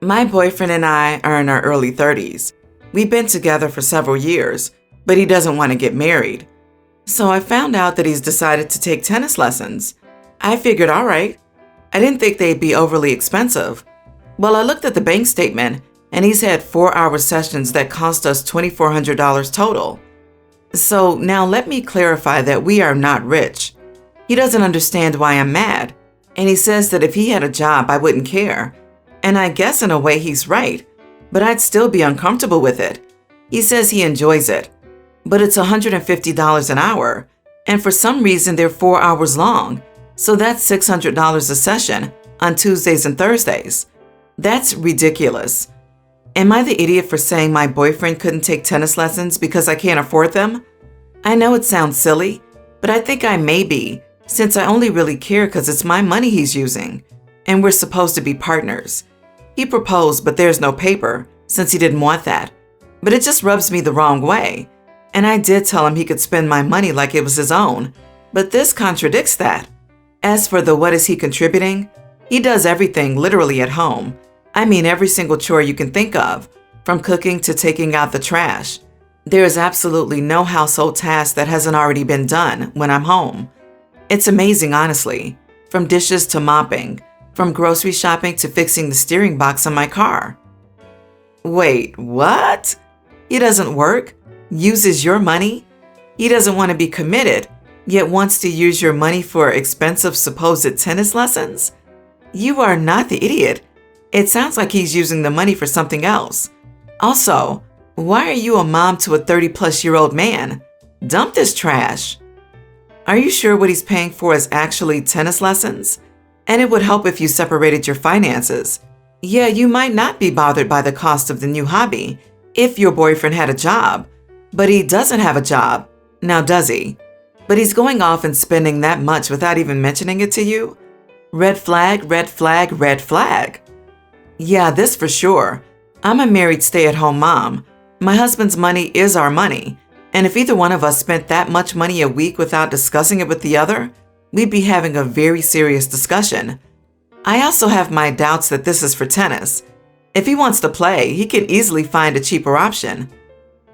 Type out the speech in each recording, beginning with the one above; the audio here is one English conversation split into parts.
My boyfriend and I are in our early 30s. We've been together for several years, but he doesn't want to get married. So I found out that he's decided to take tennis lessons. I figured, all right. I didn't think they'd be overly expensive. Well, I looked at the bank statement, and he's had 4-hour sessions that cost us $2,400 total. So now let me clarify that we are not rich. He doesn't understand why I'm mad, and he says that if he had a job, I wouldn't care. And I guess in a way he's right, but I'd still be uncomfortable with it. He says he enjoys it, but it's $150 an hour, and for some reason they're 4 hours long, so that's $600 a session on Tuesdays and Thursdays. That's ridiculous. Am I the idiot for saying my boyfriend couldn't take tennis lessons because I can't afford them? I know it sounds silly, but I think I may be, since I only really care because it's my money he's using, and we're supposed to be partners. He proposed, but there's no paper, since he didn't want that. But it just rubs me the wrong way. And I did tell him he could spend my money like it was his own, but this contradicts that. As for the what is he contributing, he does everything literally at home. I mean every single chore you can think of, from cooking to taking out the trash. There is absolutely no household task that hasn't already been done when I'm home. It's amazing, honestly, from dishes to mopping, from grocery shopping to fixing the steering box on my car. Wait, what? He doesn't work? Uses your money? He doesn't want to be committed, yet wants to use your money for expensive supposed tennis lessons? You are not the idiot. It sounds like he's using the money for something else. Also, why are you a mom to a 30-plus-year-old man? Dump this trash. Are you sure what he's paying for is actually tennis lessons? And it would help if you separated your finances. Yeah, you might not be bothered by the cost of the new hobby if your boyfriend had a job, but he doesn't have a job. Now, does he? But he's going off and spending that much without even mentioning it to you? Red flag, red flag, red flag. Yeah, this for sure. I'm a married stay-at-home mom. My husband's money is our money, and if either one of us spent that much money a week without discussing it with the other, we'd be having a very serious discussion. I also have my doubts that this is for tennis. If he wants to play, he can easily find a cheaper option.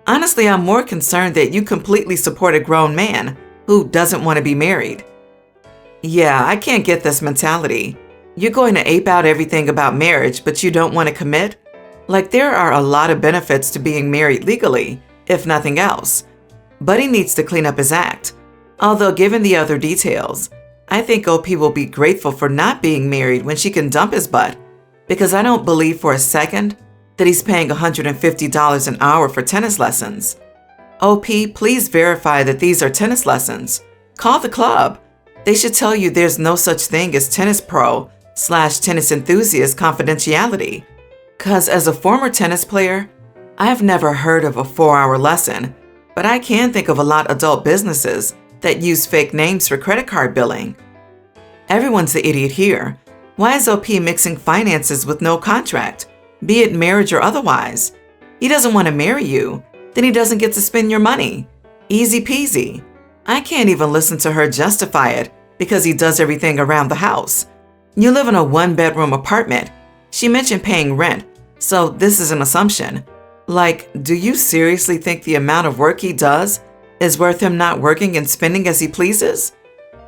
Honestly, I'm more concerned that you completely support a grown man who doesn't want to be married. Yeah, I can't get this mentality. You're going to ape out everything about marriage, but you don't want to commit? Like, there are a lot of benefits to being married legally, if nothing else. But he needs to clean up his act. Although, given the other details, I think OP will be grateful for not being married when she can dump his butt, because I don't believe for a second that he's paying $150 an hour for tennis lessons. OP, please verify that these are tennis lessons. Call the club. They should tell you there's no such thing as tennis pro/tennis enthusiast confidentiality. Because as a former tennis player, I've never heard of a 4-hour lesson, but I can think of a lot of adult businesses that use fake names for credit card billing. Everyone's the idiot here. Why is OP mixing finances with no contract, be it marriage or otherwise? He doesn't want to marry you, then he doesn't get to spend your money. Easy peasy. I can't even listen to her justify it because he does everything around the house. You live in a 1-bedroom apartment. She mentioned paying rent, so this is an assumption. Like, do you seriously think the amount of work he does is worth him not working and spending as he pleases?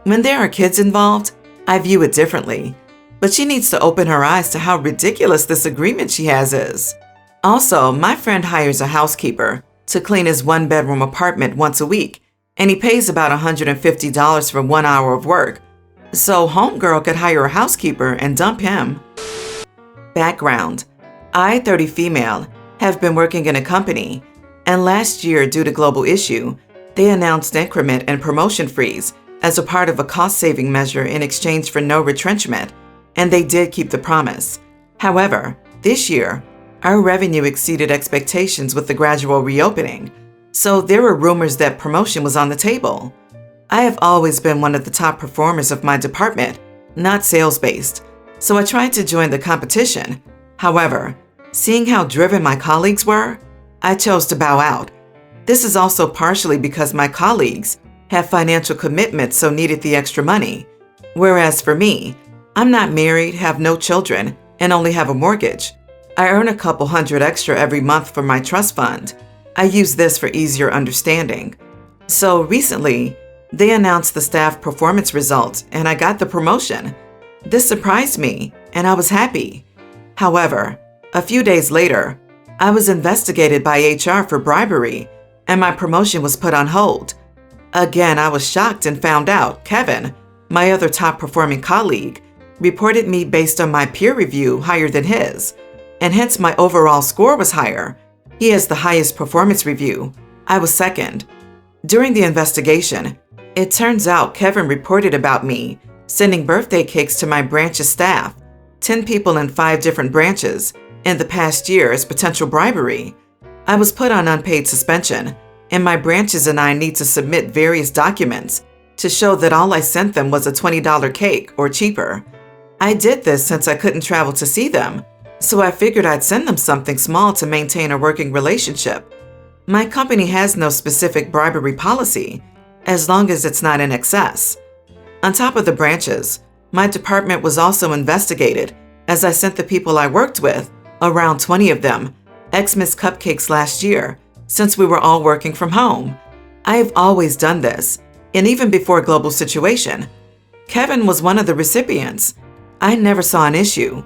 When there are kids involved, I view it differently. But she needs to open her eyes to how ridiculous this agreement she has is. Also, my friend hires a housekeeper to clean his 1-bedroom apartment once a week, and he pays about $150 for 1 hour of work. So homegirl could hire a housekeeper and dump him. Background: I, 30 female, have been working in a company, and last year, due to global issue, they announced increment and promotion freeze as a part of a cost-saving measure in exchange for no retrenchment, and they did keep the promise. However, this year, our revenue exceeded expectations with the gradual reopening, so there were rumors that promotion was on the table. I have always been one of the top performers of my department, not sales-based, so I tried to join the competition. However, seeing how driven my colleagues were, I chose to bow out. This is also partially because my colleagues have financial commitments, so needed the extra money. Whereas for me, I'm not married, have no children, and only have a mortgage. I earn a couple hundred extra every month from my trust fund. I use this for easier understanding. So recently, they announced the staff performance results and I got the promotion. This surprised me and I was happy. However, a few days later, I was investigated by HR for bribery and my promotion was put on hold. Again, I was shocked and found out Kevin, my other top performing colleague, reported me based on my peer review higher than his, and hence my overall score was higher. He has the highest performance review. I was second. During the investigation, it turns out Kevin reported about me sending birthday cakes to my branch's staff, 10 people in 5 different branches, in the past year as potential bribery. I was put on unpaid suspension, and my branches and I need to submit various documents to show that all I sent them was a $20 cake or cheaper. I did this since I couldn't travel to see them, so I figured I'd send them something small to maintain a working relationship. My company has no specific bribery policy, as long as it's not in excess. On top of the branches, my department was also investigated as I sent the people I worked with, around 20 of them, Xmas cupcakes last year, since we were all working from home. I have always done this, and even before global situation. Kevin was one of the recipients. I never saw an issue.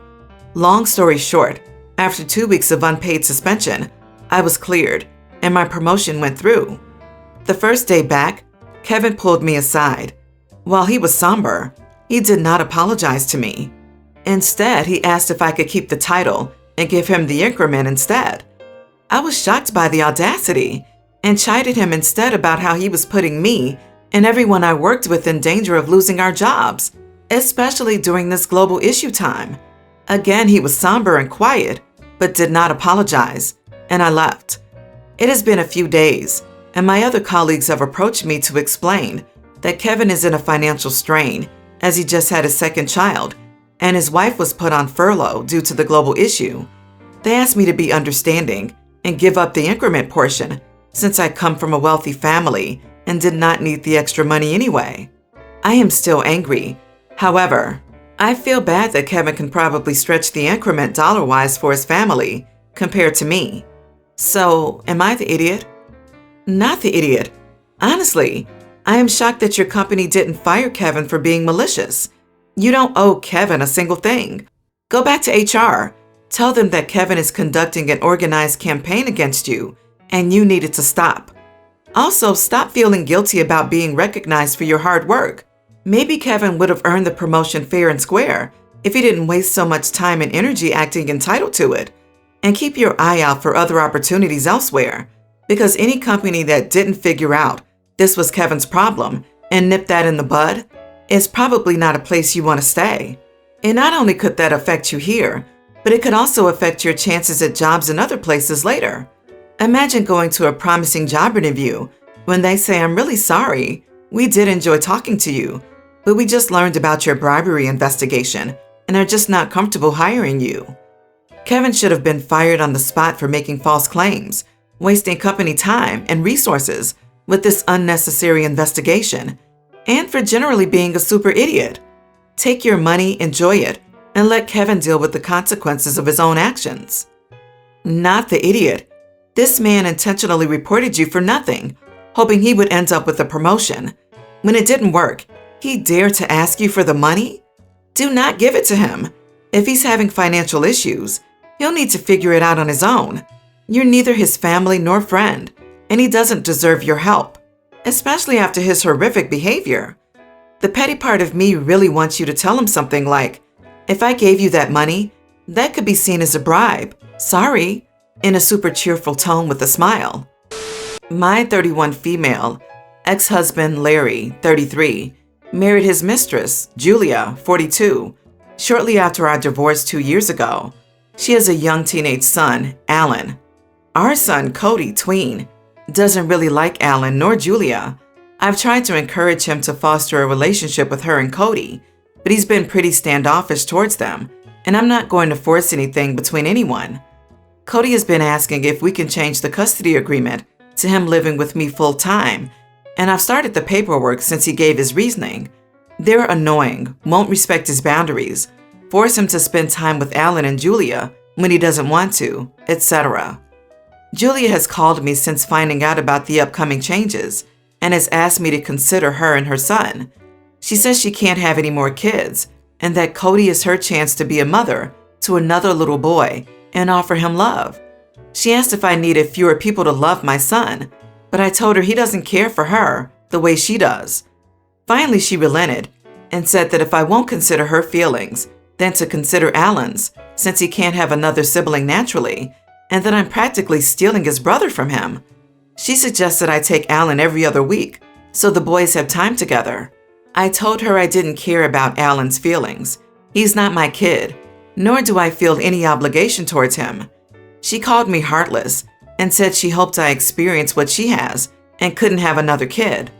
Long story short, after 2 weeks of unpaid suspension, I was cleared, and my promotion went through. The first day back, Kevin pulled me aside. While he was somber, he did not apologize to me. Instead, he asked if I could keep the title and give him the increment instead. I was shocked by the audacity and chided him instead about how he was putting me and everyone I worked with in danger of losing our jobs, especially during this global issue time. Again, he was somber and quiet, but did not apologize, and I left. It has been a few days, and my other colleagues have approached me to explain that Kevin is in a financial strain as he just had his second child, and his wife was put on furlough due to the global issue. They asked me to be understanding and give up the increment portion since I come from a wealthy family and did not need the extra money anyway. I am still angry. However, I feel bad that Kevin can probably stretch the increment dollar-wise for his family compared to me. So, am I the idiot? Not the idiot. Honestly, I am shocked that your company didn't fire Kevin for being malicious. You don't owe Kevin a single thing. Go back to HR. Tell them that Kevin is conducting an organized campaign against you, and you need it to stop. Also, stop feeling guilty about being recognized for your hard work. Maybe Kevin would have earned the promotion fair and square if he didn't waste so much time and energy acting entitled to it. And keep your eye out for other opportunities elsewhere, because any company that didn't figure out this was Kevin's problem and nip that in the bud is probably not a place you want to stay. And not only could that affect you here, but it could also affect your chances at jobs in other places later. Imagine going to a promising job interview when they say, "I'm really sorry, we did enjoy talking to you, but we just learned about your bribery investigation and are just not comfortable hiring you." Kevin should have been fired on the spot for making false claims, wasting company time and resources with this unnecessary investigation, and for generally being a super idiot. Take your money, enjoy it, and let Kevin deal with the consequences of his own actions. Not the idiot. This man intentionally reported you for nothing, hoping he would end up with a promotion. When it didn't work, he dared to ask you for the money? Do not give it to him. If he's having financial issues, he'll need to figure it out on his own. You're neither his family nor friend, and he doesn't deserve your help, especially after his horrific behavior. The petty part of me really wants you to tell him something like, "If I gave you that money, that could be seen as a bribe. Sorry," in a super cheerful tone with a smile. My 31 female ex-husband Larry, 33, married his mistress, Julia, 42, shortly after our divorce 2 years ago. She has a young teenage son, Alan. Our son, Cody, tween, doesn't really like Alan nor Julia. I've tried to encourage him to foster a relationship with her and Cody, but he's been pretty standoffish towards them, and I'm not going to force anything between anyone. Cody has been asking if we can change the custody agreement to him living with me full-time, and I've started the paperwork since he gave his reasoning. They're annoying, won't respect his boundaries, force him to spend time with Alan and Julia, when he doesn't want to, etc. Julia has called me since finding out about the upcoming changes and has asked me to consider her and her son. She says she can't have any more kids and that Cody is her chance to be a mother to another little boy and offer him love. She asked if I needed fewer people to love my son, but I told her he doesn't care for her the way she does. Finally, she relented and said that if I won't consider her feelings, then to consider Alan's, since he can't have another sibling naturally, and that I'm practically stealing his brother from him. She suggested I take Alan every other week, so the boys have time together. I told her I didn't care about Alan's feelings. He's not my kid, nor do I feel any obligation towards him. She called me heartless and said she hoped I experience what she has and couldn't have another kid.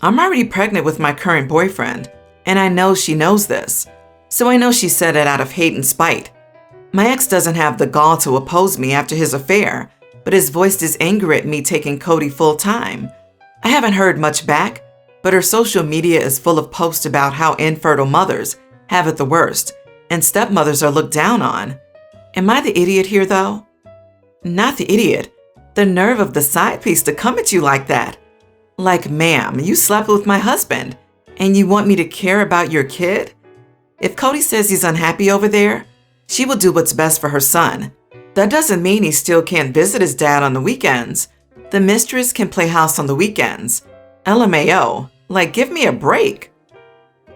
I'm already pregnant with my current boyfriend, and I know she knows this, so I know she said it out of hate and spite. My ex doesn't have the gall to oppose me after his affair, but has voiced his anger at me taking Cody full time. I haven't heard much back, but her social media is full of posts about how infertile mothers have it the worst, and stepmothers are looked down on. Am I the idiot here, though? Not the idiot. The nerve of the side piece to come at you like that. Like, ma'am, you slept with my husband, and you want me to care about your kid? If Cody says he's unhappy over there, she will do what's best for her son. That doesn't mean he still can't visit his dad on the weekends. The mistress can play house on the weekends. LMAO, like, give me a break.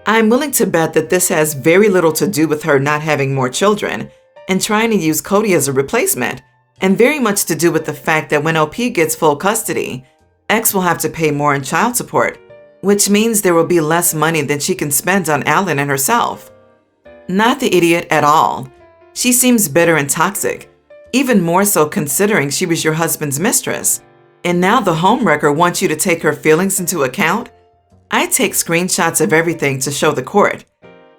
I'm willing to bet that this has very little to do with her not having more children and trying to use Cody as a replacement, and very much to do with the fact that when OP gets full custody, X will have to pay more in child support, which means there will be less money than she can spend on Alan and herself. Not the idiot at all. She seems bitter and toxic, even more so considering she was your husband's mistress. And now the homewrecker wants you to take her feelings into account? I take screenshots of everything to show the court.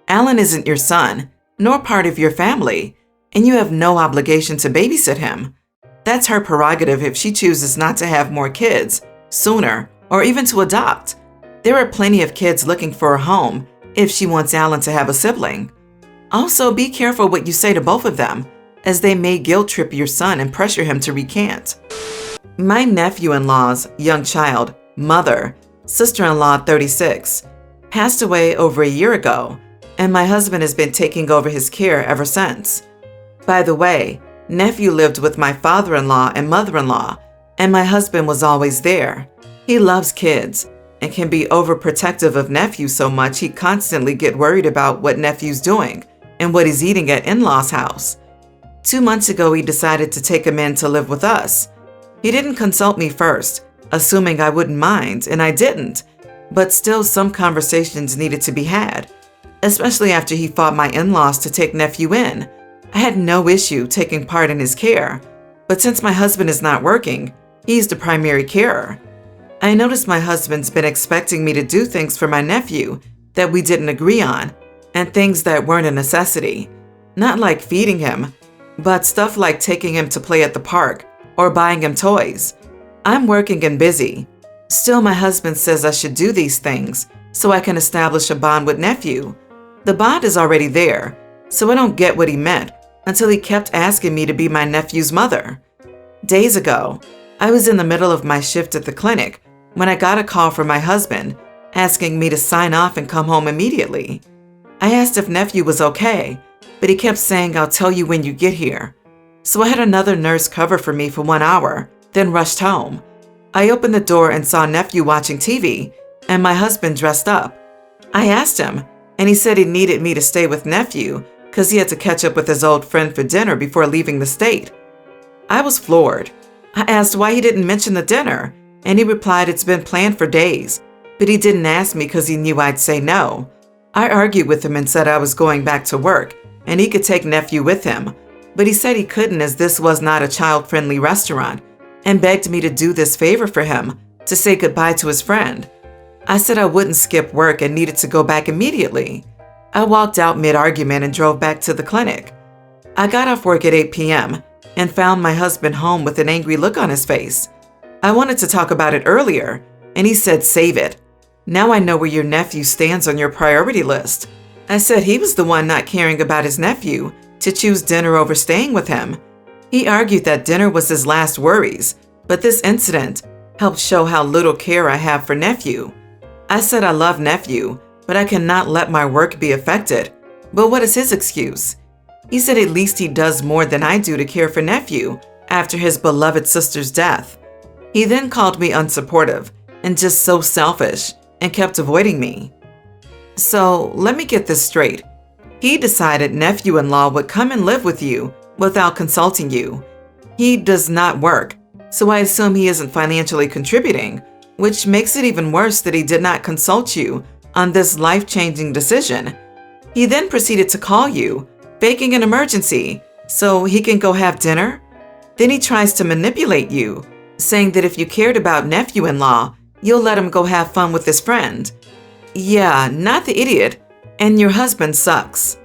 Alan isn't your son, nor part of your family, and you have no obligation to babysit him. That's her prerogative if she chooses not to have more kids, sooner, or even to adopt. There are plenty of kids looking for a home if she wants Alan to have a sibling. Also, be careful what you say to both of them, as they may guilt trip your son and pressure him to recant. My nephew-in-law's young child, mother, sister-in-law 36, passed away over a year ago, and my husband has been taking over his care ever since. By the way, nephew lived with my father-in-law and mother-in-law, and my husband was always there. He loves kids and can be overprotective of nephew so much he constantly get worried about what nephew's doing and what he's eating at in-law's house. 2 months ago, he decided to take him in to live with us. He didn't consult me first, assuming I wouldn't mind, and I didn't, but still some conversations needed to be had, especially after he fought my in-laws to take nephew in. I had no issue taking part in his care, but since my husband is not working, he's the primary carer. I noticed my husband's been expecting me to do things for my nephew that we didn't agree on, and things that weren't a necessity. Not like feeding him, but stuff like taking him to play at the park or buying him toys. I'm working and busy. Still, my husband says I should do these things so I can establish a bond with nephew. The bond is already there, so I don't get what he meant until he kept asking me to be my nephew's mother. Days ago, I was in the middle of my shift at the clinic when I got a call from my husband asking me to sign off and come home immediately. I asked if nephew was okay, but he kept saying, "I'll tell you when you get here." So I had another nurse cover for me for 1 hour, then rushed home. I opened the door and saw nephew watching TV and my husband dressed up. I asked him, and he said he needed me to stay with nephew because he had to catch up with his old friend for dinner before leaving the state. I was floored. I asked why he didn't mention the dinner, and he replied it's been planned for days, but he didn't ask me because he knew I'd say no. I argued with him and said I was going back to work and he could take nephew with him, but he said he couldn't as this was not a child-friendly restaurant and begged me to do this favor for him, to say goodbye to his friend. I said I wouldn't skip work and needed to go back immediately. I walked out mid-argument and drove back to the clinic. I got off work at 8 p.m. and found my husband home with an angry look on his face. I wanted to talk about it earlier, and he said save it. Now I know where your nephew stands on your priority list. I said he was the one not caring about his nephew to choose dinner over staying with him. He argued that dinner was his last worries, but this incident helped show how little care I have for nephew. I said I love nephew, but I cannot let my work be affected. But what is his excuse? He said at least he does more than I do to care for nephew after his beloved sister's death. He then called me unsupportive and just so selfish and kept avoiding me. So let me get this straight. He decided nephew-in-law would come and live with you without consulting you. He does not work, so I assume he isn't financially contributing, which makes it even worse that he did not consult you on this life-changing decision. He then proceeded to call you, faking an emergency, so he can go have dinner. Then he tries to manipulate you, saying that if you cared about nephew-in-law, you'll let him go have fun with his friend. Yeah, not the idiot. And your husband sucks.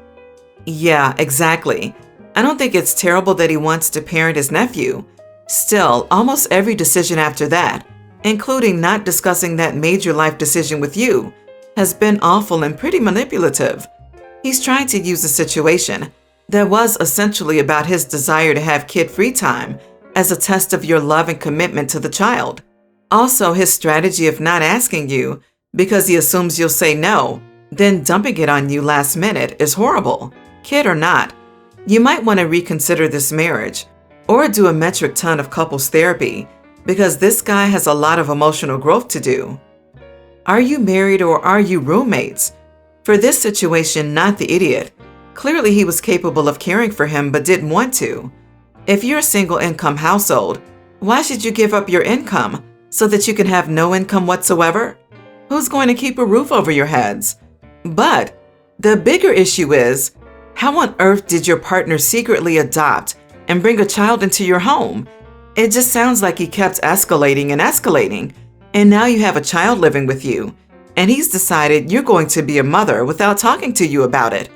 Yeah, exactly. I don't think it's terrible that he wants to parent his nephew. Still, almost every decision after that, including not discussing that major life decision with you, has been awful and pretty manipulative. He's trying to use a situation that was essentially about his desire to have kid-free time as a test of your love and commitment to the child. Also, his strategy of not asking you because he assumes you'll say no, then dumping it on you last minute is horrible. Kid or not, you might want to reconsider this marriage or do a metric ton of couples therapy because this guy has a lot of emotional growth to do. Are you married or are you roommates? For this situation, not the idiot. Clearly he was capable of caring for him but didn't want to. If you're a single income household, why should you give up your income so that you can have no income whatsoever? Who's going to keep a roof over your heads? But the bigger issue is, how on earth did your partner secretly adopt and bring a child into your home? It just sounds like he kept escalating and escalating, and now you have a child living with you, and he's decided you're going to be a mother without talking to you about it.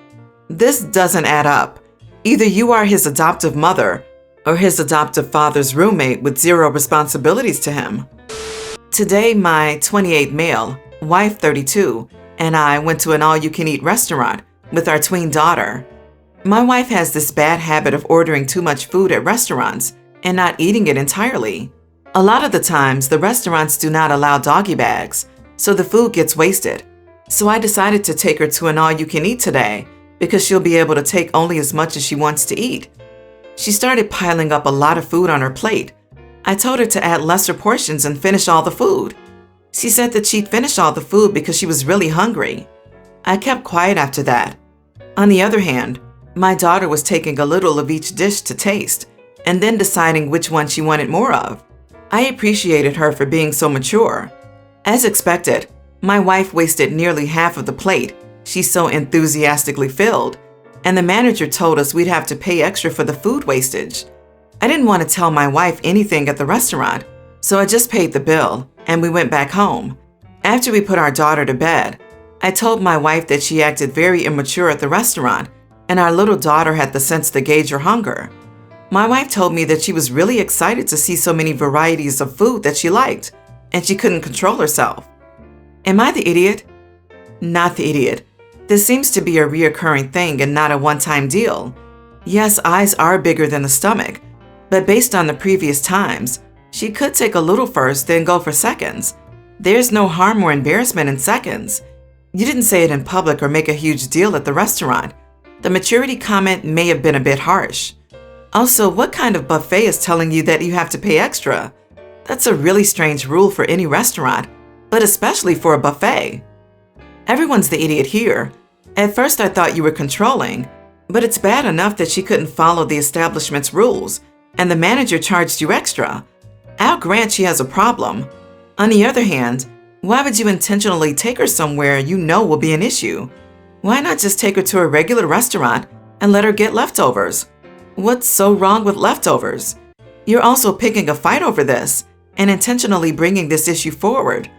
This doesn't add up. Either you are his adoptive mother or his adoptive father's roommate with zero responsibilities to him. Today, my 28 male, wife 32, and I went to an all-you-can-eat restaurant with our tween daughter. My wife has this bad habit of ordering too much food at restaurants and not eating it entirely. A lot of the times, the restaurants do not allow doggy bags, so the food gets wasted. So I decided to take her to an all-you-can-eat today because she'll be able to take only as much as she wants to eat. She started piling up a lot of food on her plate. I told her to add lesser portions and finish all the food. She said that she'd finish all the food because she was really hungry. I kept quiet after that. On the other hand, my daughter was taking a little of each dish to taste and then deciding which one she wanted more of. I appreciated her for being so mature. As expected, my wife wasted nearly half of the plate she so enthusiastically filled, and the manager told us we'd have to pay extra for the food wastage. I didn't want to tell my wife anything at the restaurant, so I just paid the bill and we went back home. After we put our daughter to bed, I told my wife that she acted very immature at the restaurant and our little daughter had the sense to gauge her hunger. My wife told me that she was really excited to see so many varieties of food that she liked and she couldn't control herself. Am I the idiot? Not the idiot. This seems to be a reoccurring thing and not a one-time deal. Yes, eyes are bigger than the stomach, but based on the previous times, she could take a little first, then go for seconds. There's no harm or embarrassment in seconds. You didn't say it in public or make a huge deal at the restaurant. The maturity comment may have been a bit harsh. Also, what kind of buffet is telling you that you have to pay extra? That's a really strange rule for any restaurant, but especially for a buffet. Everyone's the idiot here. At first I thought you were controlling, but it's bad enough that she couldn't follow the establishment's rules and the manager charged you extra. I'll grant she has a problem. On the other hand, why would you intentionally take her somewhere you know will be an issue? Why not just take her to a regular restaurant and let her get leftovers? What's so wrong with leftovers? You're also picking a fight over this and intentionally bringing this issue forward.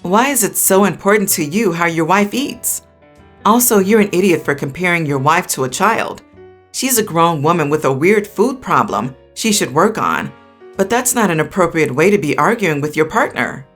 Why is it so important to you how your wife eats? Also, you're an idiot for comparing your wife to a child. She's a grown woman with a weird food problem she should work on, but that's not an appropriate way to be arguing with your partner.